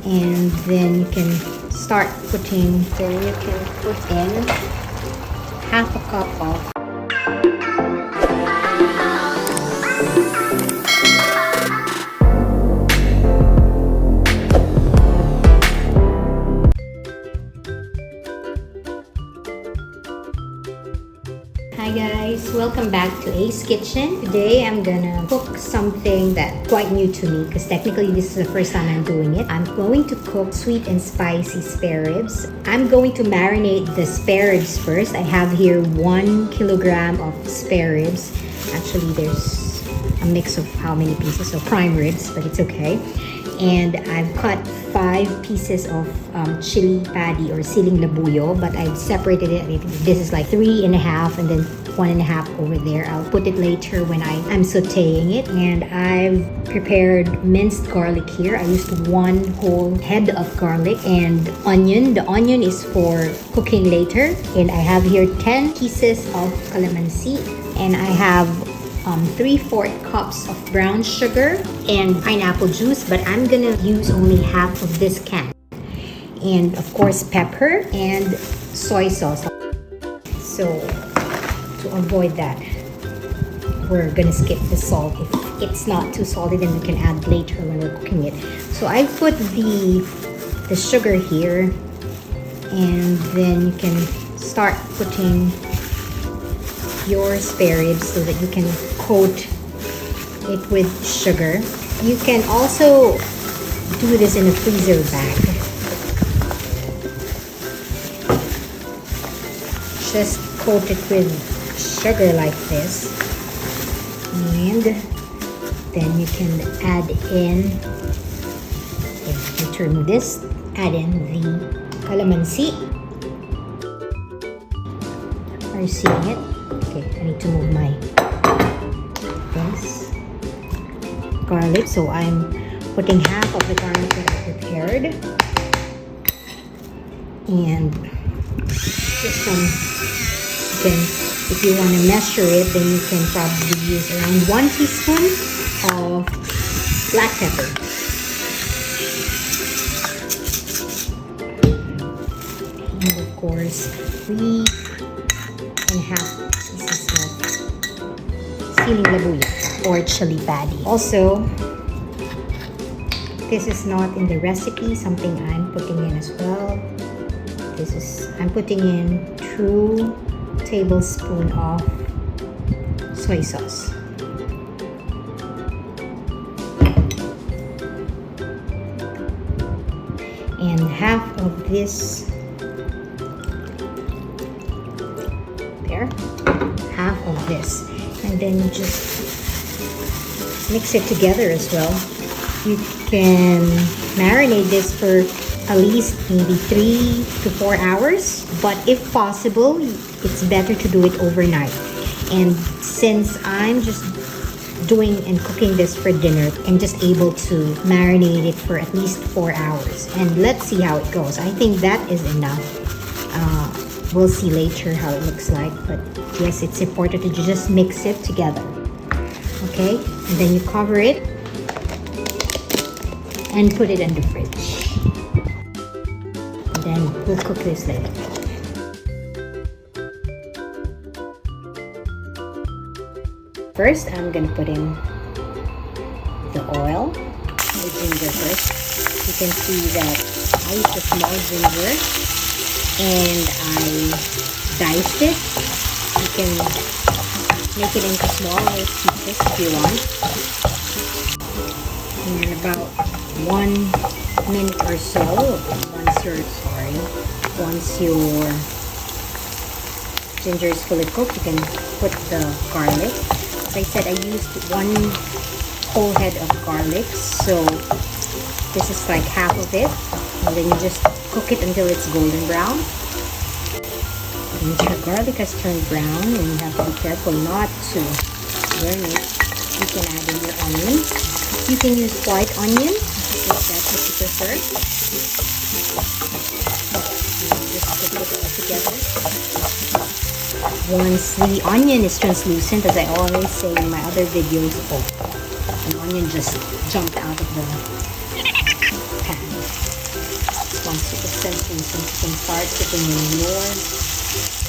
And then you can start putting, then you can put in half a cup of Hi guys, welcome back to Ace Kitchen. Today I'm gonna cook something that's quite new to me because technically this is the first time I'm doing it. I'm going to cook sweet and spicy spare ribs. I'm going to marinate the spare ribs first. I have here 1 kilogram of spare ribs. Actually, there's a mix of how many pieces of prime ribs, but it's okay. And I've cut 5 pieces of chili patty or siling labuyo, but I've separated it. This is like 3.5 and then 1.5 over there. I'll put it later when I'm sauteing it. And I've prepared minced garlic here. I used 1 whole head of garlic and onion. The onion is for cooking later. And I have here 10 pieces of calamansi, and I have 3/4 cups of brown sugar and pineapple juice, but I'm gonna use only half of this can. And of course pepper and soy sauce. So to avoid that, we're gonna skip the salt. If it's not too salty, then we can add later when we're cooking it. So I put the sugar here, and then you can start putting your spare ribs so that you can coat it with sugar. You can also do this in a freezer bag. Just coat it with sugar like this, and then you can add in, to remove this, add in the calamansi. Are you seeing it? Okay, I need to move my garlic. So I'm putting half of the garlic that I prepared, and just again, if you want to measure it, then you can probably use around 1 teaspoon of black pepper. And of course 3.5 pieces of siling labuyo or chili patty. Also, this is not in the recipe, something I'm putting in as well. I'm putting in 2 tablespoons of soy sauce. And half of this, half of this, and then you just mix it together as well. You can marinate this for at least maybe 3 to 4 hours, but if possible, it's better to do it overnight. And since I'm just doing and cooking this for dinner, I'm just able to marinate it for at least 4 hours. And let's see how it goes. I think that is enough. We'll see later how it looks like, but yes, it's important to just mix it together. Okay, and then you cover it and put it in the fridge. And then we'll cook this later. First, I'm gonna put in the oil, the ginger first. You can see that I used a small ginger and I diced it. You can make it into smaller pieces if you want. And about 1 minute or so, once your ginger is fully cooked, you can put the garlic. As I said, I used 1 whole head of garlic, so this is like half of it. And then you just cook it until it's golden brown. Once your garlic has turned brown, and you have to be careful not to burn it, you can add in your onion. You can use white onion if that's what you prefer. Just put it all together. Once the onion is translucent, as I always say in my other videos, an onion just jumped out of the pan. instantly, so you can start putting in your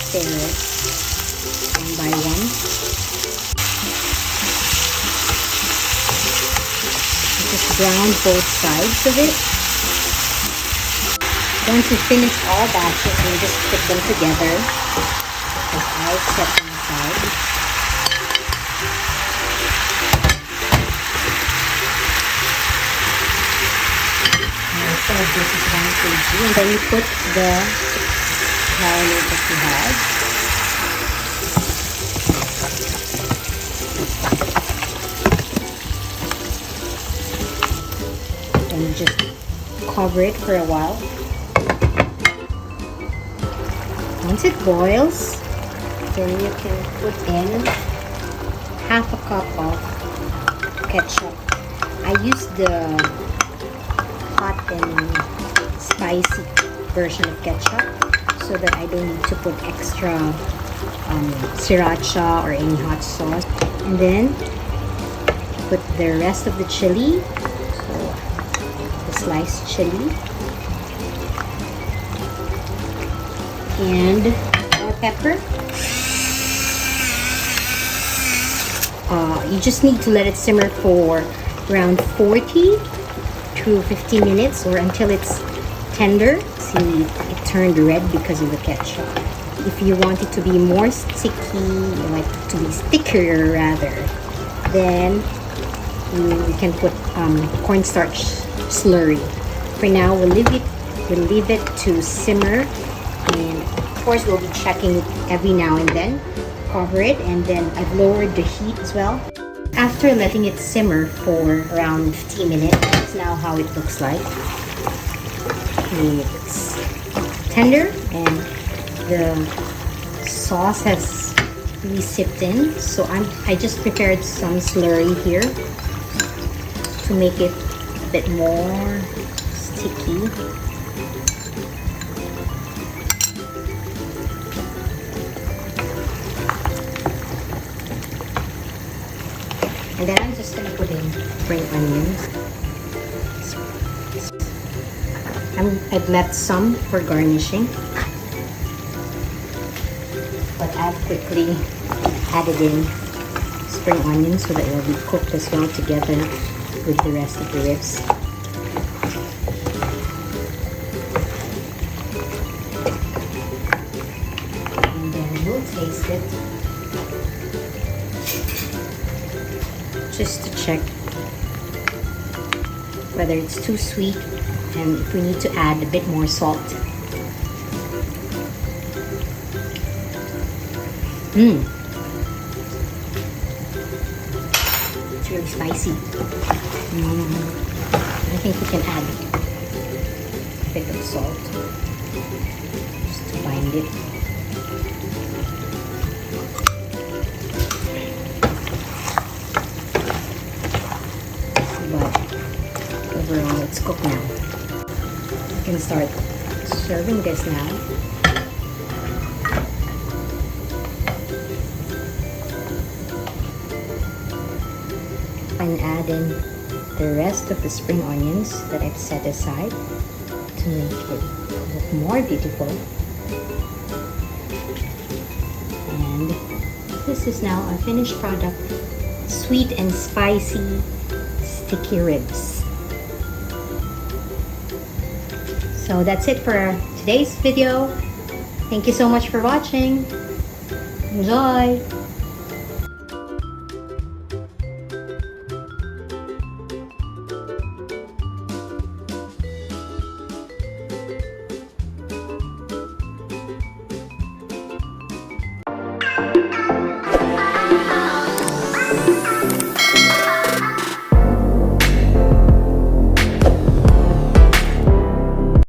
spare ribs one by one. Just brown both sides of it. Once you finish all batches, you just put them together. Because I set them aside. So this is 1 kg, and then you put the marinade that you had. And you just cover it for a while. Once it boils, then you can put in half a cup of ketchup. I use the hot and spicy version of ketchup so that I don't need to put extra sriracha or any hot sauce. And then put the rest of the chili, so the sliced chili, and more pepper. You just need to let it simmer for around 40 to 50 minutes or until it's tender. See, it turned red because of the ketchup. If you want it to be more sticky, like to be stickier rather, then you can put cornstarch slurry. For now, we'll leave it to simmer, and of course we'll be checking it every now and then. Cover it, and then I've lowered the heat as well. After letting it simmer for around 15 minutes, that's now how it looks like. It's tender and the sauce has really sipped in. So I just prepared some slurry here to make it a bit more sticky. And then I'm just going to put in spring onions. I've left some for garnishing, but I've quickly added in spring onions so that it will be cooked as well together with the rest of the ribs. And then we'll taste it just to check whether it's too sweet and if we need to add a bit more salt. It's really spicy. I think we can add a bit of salt just to bind it. But overall, it's cooked now. You can start serving this now. And add in the rest of the spring onions that I've set aside to make it look more beautiful. And this is now our finished product, sweet and spicy sticky ribs. So that's it for today's video. Thank you so much for watching. Enjoy!